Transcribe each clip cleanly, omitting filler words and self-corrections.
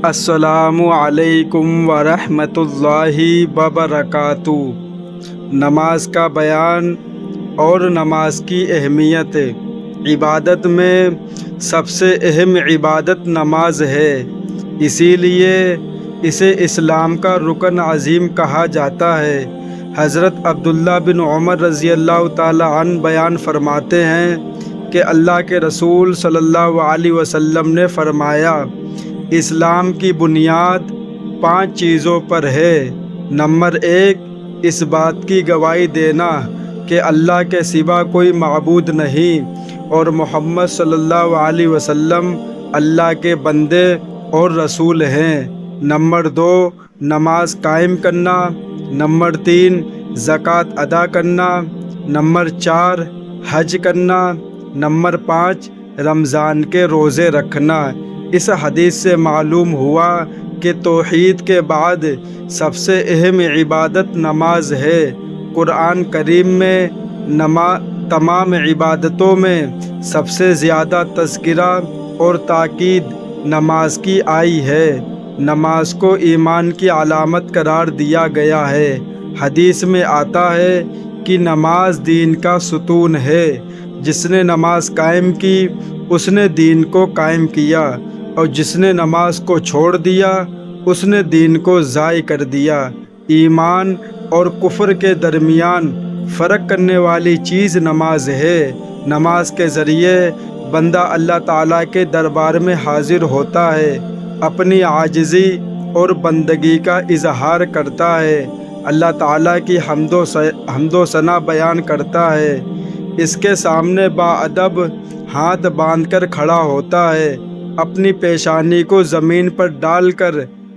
السلام علیکم ورحمۃ اللہ وبرکاتہ۔ نماز کا بیان اور نماز کی اہمیت۔ عبادت میں سب سے اہم عبادت نماز ہے، اسی لیے اسے اسلام کا رکن عظیم کہا جاتا ہے۔ حضرت عبداللہ بن عمر رضی اللہ تعالی عنہ بیان فرماتے ہیں کہ اللہ کے رسول صلی اللہ علیہ وسلم نے فرمایا، اسلام کی بنیاد 5 چیزوں پر ہے۔ نمبر 1، اس بات کی گواہی دینا کہ اللہ کے سوا کوئی معبود نہیں اور محمد صلی اللہ علیہ وسلم اللہ کے بندے اور رسول ہیں۔ نمبر 2، نماز قائم کرنا۔ نمبر 3، زکوٰۃ ادا کرنا۔ نمبر 4، حج کرنا۔ نمبر 5، رمضان کے روزے رکھنا۔ اس حدیث سے معلوم ہوا کہ توحید کے بعد سب سے اہم عبادت نماز ہے۔ قرآن کریم میں تمام عبادتوں میں سب سے زیادہ تذکرہ اور تاکید نماز کی آئی ہے۔ نماز کو ایمان کی علامت قرار دیا گیا ہے۔ حدیث میں آتا ہے کہ نماز دین کا ستون ہے، جس نے نماز قائم کی اس نے دین کو قائم کیا، اور جس نے نماز کو چھوڑ دیا اس نے دین کو ضائع کر دیا۔ ایمان اور کفر کے درمیان فرق کرنے والی چیز نماز ہے۔ نماز کے ذریعے بندہ اللہ تعالیٰ کے دربار میں حاضر ہوتا ہے، اپنی عاجزی اور بندگی کا اظہار کرتا ہے، اللہ تعالیٰ کی حمد و ثنا بیان کرتا ہے، اس کے سامنے باادب ہاتھ باندھ کر کھڑا ہوتا ہے، اپنی پیشانی کو زمین پر ڈال کر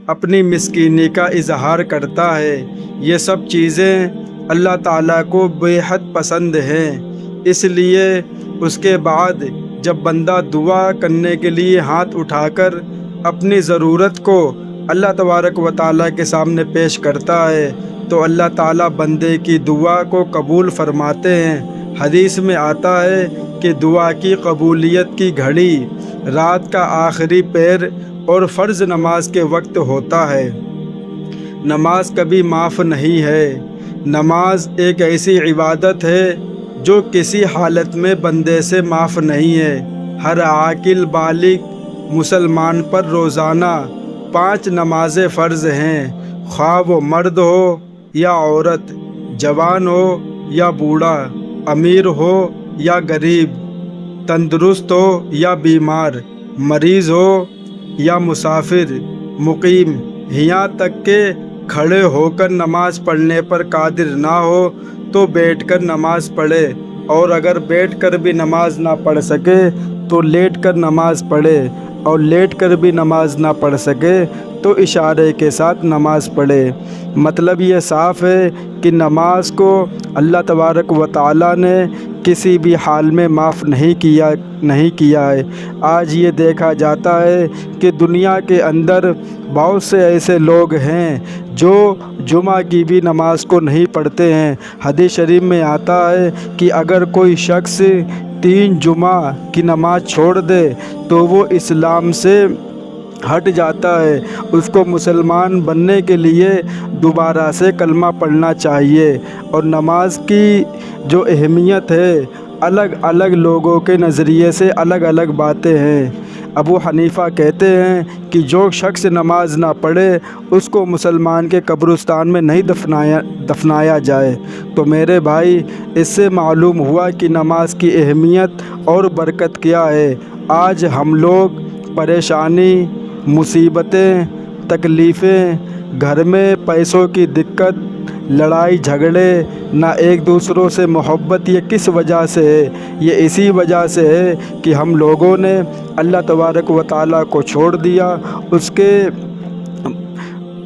اپنی مسکینی کا اظہار کرتا ہے۔ یہ سب چیزیں اللہ تعالیٰ کو بے حد پسند ہیں، اس لیے اس کے بعد جب بندہ دعا کرنے کے لیے ہاتھ اٹھا کر اپنی ضرورت کو اللہ تبارک و تعالیٰ کے سامنے پیش کرتا ہے تو اللہ تعالیٰ بندے کی دعا کو قبول فرماتے ہیں۔ حدیث میں آتا ہے کہ دعا کی قبولیت کی گھڑی رات کا آخری پہر اور فرض نماز کے وقت ہوتا ہے۔ نماز کبھی معاف نہیں ہے۔ نماز ایک ایسی عبادت ہے جو کسی حالت میں بندے سے معاف نہیں ہے۔ ہر عاقل بالغ مسلمان پر روزانہ 5 نمازیں فرض ہیں، خواہ وہ مرد ہو یا عورت، جوان ہو یا بوڑھا، امیر ہو یا غریب، تندرست ہو یا بیمار، مریض ہو یا مسافر، مقیم، یہاں تک کہ کھڑے ہو کر نماز پڑھنے پر قادر نہ ہو تو بیٹھ کر نماز پڑھے، اور اگر بیٹھ کر بھی نماز نہ پڑھ سکے تو لیٹ کر نماز پڑھے، اور لیٹ کر بھی نماز نہ پڑھ سکے تو اشارے کے ساتھ نماز پڑھے۔ مطلب یہ صاف ہے کہ نماز کو اللہ تبارک و تعالیٰ نے کسی بھی حال میں معاف نہیں کیا ہے۔ آج یہ دیکھا جاتا ہے کہ دنیا کے اندر بہت سے ایسے لوگ ہیں جو جمعہ کی بھی نماز کو نہیں پڑھتے ہیں۔ حدیث شریف میں آتا ہے کہ اگر کوئی شخص 3 جمعہ کی نماز چھوڑ دے تو وہ اسلام سے ہٹ جاتا ہے، اس کو مسلمان بننے کے لیے دوبارہ سے کلمہ پڑھنا چاہیے۔ اور نماز کی جو اہمیت ہے، الگ الگ لوگوں کے نظریے سے الگ الگ باتیں ہیں۔ ابو حنیفہ کہتے ہیں کہ جو شخص نماز نہ پڑھے اس کو مسلمان کے قبرستان میں نہیں دفنایا جائے۔ تو میرے بھائی، اس سے معلوم ہوا کہ نماز کی اہمیت اور برکت کیا ہے۔ آج ہم لوگ پریشانی، مصیبتیں، تکلیفیں، گھر میں پیسوں کی دقت، لڑائی جھگڑے، نہ ایک دوسروں سے محبت، یہ کس وجہ سے ہے؟ یہ اسی وجہ سے ہے کہ ہم لوگوں نے اللہ تبارک و تعالیٰ کو چھوڑ دیا، اس کے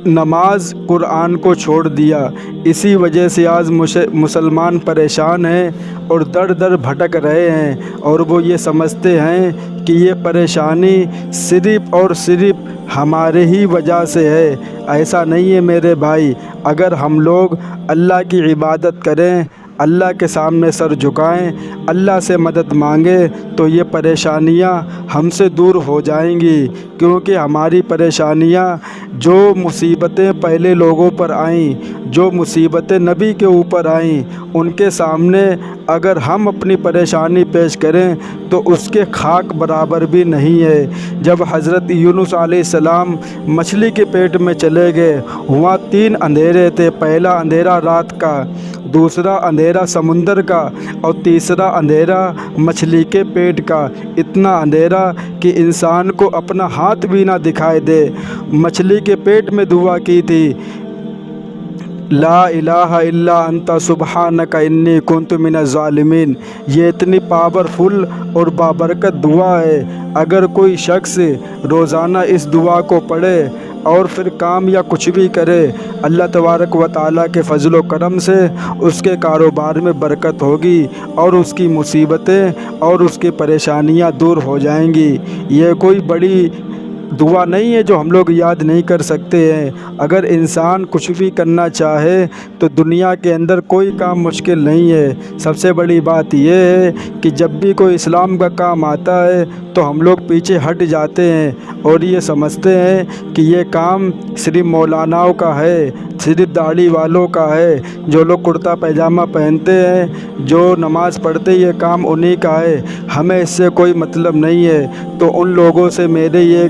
نماز قرآن کو چھوڑ دیا۔ اسی وجہ سے آج مسلمان پریشان ہیں اور در در بھٹک رہے ہیں، اور وہ یہ سمجھتے ہیں کہ یہ پریشانی صرف اور صرف ہمارے ہی وجہ سے ہے۔ ایسا نہیں ہے میرے بھائی۔ اگر ہم لوگ اللہ کی عبادت کریں، اللہ کے سامنے سر جھکائیں، اللہ سے مدد مانگیں تو یہ پریشانیاں ہم سے دور ہو جائیں گی، کیونکہ ہماری پریشانیاں جو مصیبتیں پہلے لوگوں پر آئیں، جو مصیبتیں نبی کے اوپر آئیں، ان کے سامنے اگر ہم اپنی پریشانی پیش کریں تو اس کے خاک برابر بھی نہیں ہے۔ جب حضرت یونس علیہ السلام مچھلی کے پیٹ میں چلے گئے، وہاں 3 اندھیرے تھے، پہلا اندھیرا رات کا، دوسرا اندھیرا سمندر کا، اور تیسرا اندھیرا مچھلی کے پیٹ کا۔ اتنا اندھیرا کہ انسان کو اپنا ہاتھ بھی نہ دکھائی دے۔ مچھلی کے پیٹ میں دعا کی تھی، لا الہ الا انت سبحانک انی کنت من الظالمین۔ یہ اتنی پاورفل اور بابرکت دعا ہے، اگر کوئی شخص روزانہ اس دعا کو پڑھے اور پھر کام یا کچھ بھی کرے، اللہ تبارک و تعالیٰ کے فضل و کرم سے اس کے کاروبار میں برکت ہوگی اور اس کی مصیبتیں اور اس کی پریشانیاں دور ہو جائیں گی۔ یہ کوئی بڑی دعا نہیں ہے جو ہم لوگ یاد نہیں کر سکتے ہیں۔ اگر انسان کچھ بھی کرنا چاہے تو دنیا کے اندر کوئی کام مشکل نہیں ہے۔ سب سے بڑی بات یہ ہے کہ جب بھی کوئی اسلام کا کام آتا ہے تو ہم لوگ پیچھے ہٹ جاتے ہیں اور یہ سمجھتے ہیں کہ یہ کام صرف مولاناؤں کا ہے، صرف داڑھی والوں کا ہے، جو لوگ کرتا پیجامہ پہنتے ہیں، جو نماز پڑھتے، یہ کام انہی کا ہے، ہمیں اس سے کوئی مطلب نہیں ہے۔ تو ان لوگوں سے میرے یہ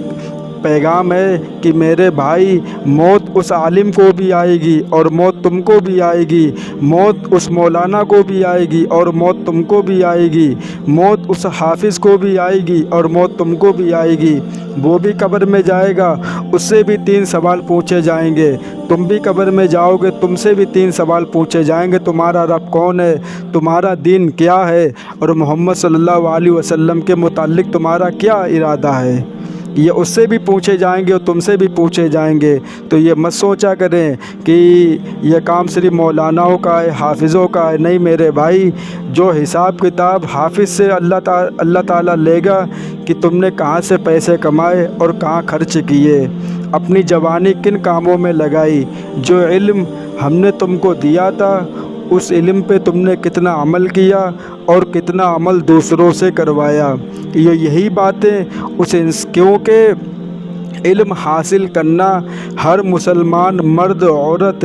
پیغام ہے کہ میرے بھائی، موت اس عالم کو بھی آئے گی اور موت تم کو بھی آئے گی، موت اس مولانا کو بھی آئے گی اور موت تم کو بھی آئے گی، موت اس حافظ کو بھی آئے گی اور موت تم کو بھی آئے گی۔ وہ بھی قبر میں جائے گا، اس سے بھی 3 سوال پوچھے جائیں گے، تم بھی قبر میں جاؤ گے، تم سے بھی 3 سوال پوچھے جائیں گے، تمہارا رب کون ہے، تمہارا دین کیا ہے، اور محمد صلی اللہ علیہ وسلم کے متعلق تمہارا کیا ارادہ ہے۔ یہ اس سے بھی پوچھے جائیں گے اور تم سے بھی پوچھے جائیں گے۔ تو یہ مت سوچا کریں کہ یہ کام صرف مولاناؤں کا ہے، حافظوں کا ہے۔ نہیں میرے بھائی، جو حساب کتاب حافظ سے اللہ تعالیٰ لے گا کہ تم نے کہاں سے پیسے کمائے اور کہاں خرچ کیے، اپنی جوانی کن کاموں میں لگائی، جو علم ہم نے تم کو دیا تھا اس علم پہ تم نے کتنا عمل کیا اور کتنا عمل دوسروں سے کروایا۔ یہی باتیں کیونکہ علم حاصل کرنا ہر مسلمان مرد عورت،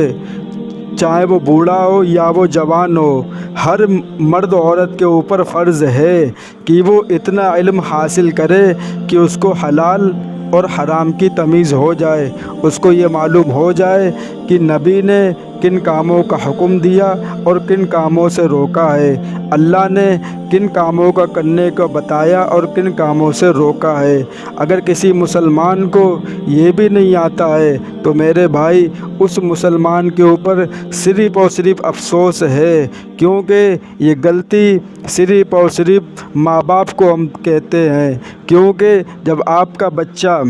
چاہے وہ بوڑھا ہو یا وہ جوان ہو، ہر مرد عورت کے اوپر فرض ہے کہ وہ اتنا علم حاصل کرے کہ اس کو حلال اور حرام کی تمیز ہو جائے، اس کو یہ معلوم ہو جائے کہ نبی نے کن کاموں کا حکم دیا اور کن کاموں سے روکا ہے، اللہ نے کن کاموں کا کرنے کو بتایا اور کن کاموں سے روکا ہے۔ اگر کسی مسلمان کو یہ بھی نہیں آتا ہے تو میرے بھائی، اس مسلمان کے اوپر صرف اور صرف افسوس ہے، کیونکہ یہ غلطی صرف اور صرف ماں باپ کو ہم کہتے ہیں، کیونکہ جب آپ کا بچہ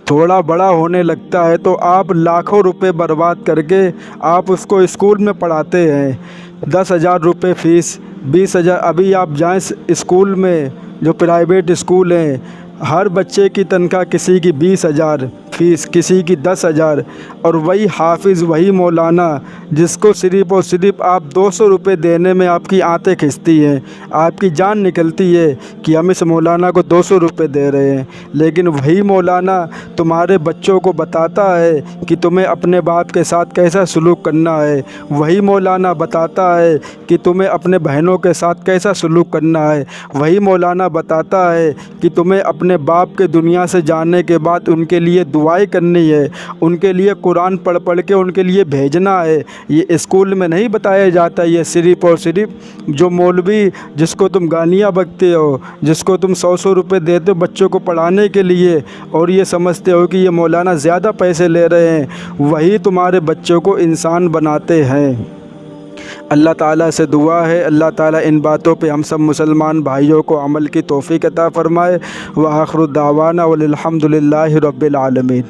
تھوڑا بڑا ہونے لگتا ہے تو آپ لاکھوں روپے برباد کر کے آپ اس کو اسکول میں پڑھاتے ہیں، 10,000 روپے فیس، 20,000۔ ابھی آپ جائیں اسکول میں، جو پرائیویٹ اسکول ہیں، ہر بچے کی تنخواہ کسی کی 20,000 فیس، کسی کی 10,000، اور وہی حافظ، وہی مولانا جس کو صرف اور صرف آپ 200 روپے دینے میں آپ کی آنتیں کھنچتی ہیں، آپ کی جان نکلتی ہے کہ ہم اس مولانا کو 200 روپے دے رہے ہیں، لیکن وہی مولانا تمہارے بچوں کو بتاتا ہے کہ تمہیں اپنے باپ کے ساتھ کیسا سلوک کرنا ہے، وہی مولانا بتاتا ہے کہ تمہیں اپنے بہنوں کے ساتھ کیسا سلوک کرنا ہے، وہی مولانا بتاتا ہے کہ تمہیں اپنے باپ کے دنیا سے جانے کے بعد ان کے لیے دعائیں کرنی ہے، ان کے لیے قرآن پڑھ پڑھ کے ان کے لیے بھیجنا ہے۔ یہ اسکول میں نہیں بتایا جاتا، یہ صرف اور صرف جو مولوی جس کو تم گالیاں بکتے ہو، جس کو تم 100 روپے دیتے ہو بچوں کو پڑھانے کے لیے اور یہ سمجھتے ہو کہ یہ مولانا زیادہ پیسے لے رہے ہیں، وہی تمہارے بچوں کو انسان بناتے ہیں۔ اللہ تعالیٰ سے دعا ہے اللہ تعالیٰ ان باتوں پہ ہم سب مسلمان بھائیوں کو عمل کی توفیق عطا فرمائے۔ وآخر دعوانا والحمد للہ رب العالمین۔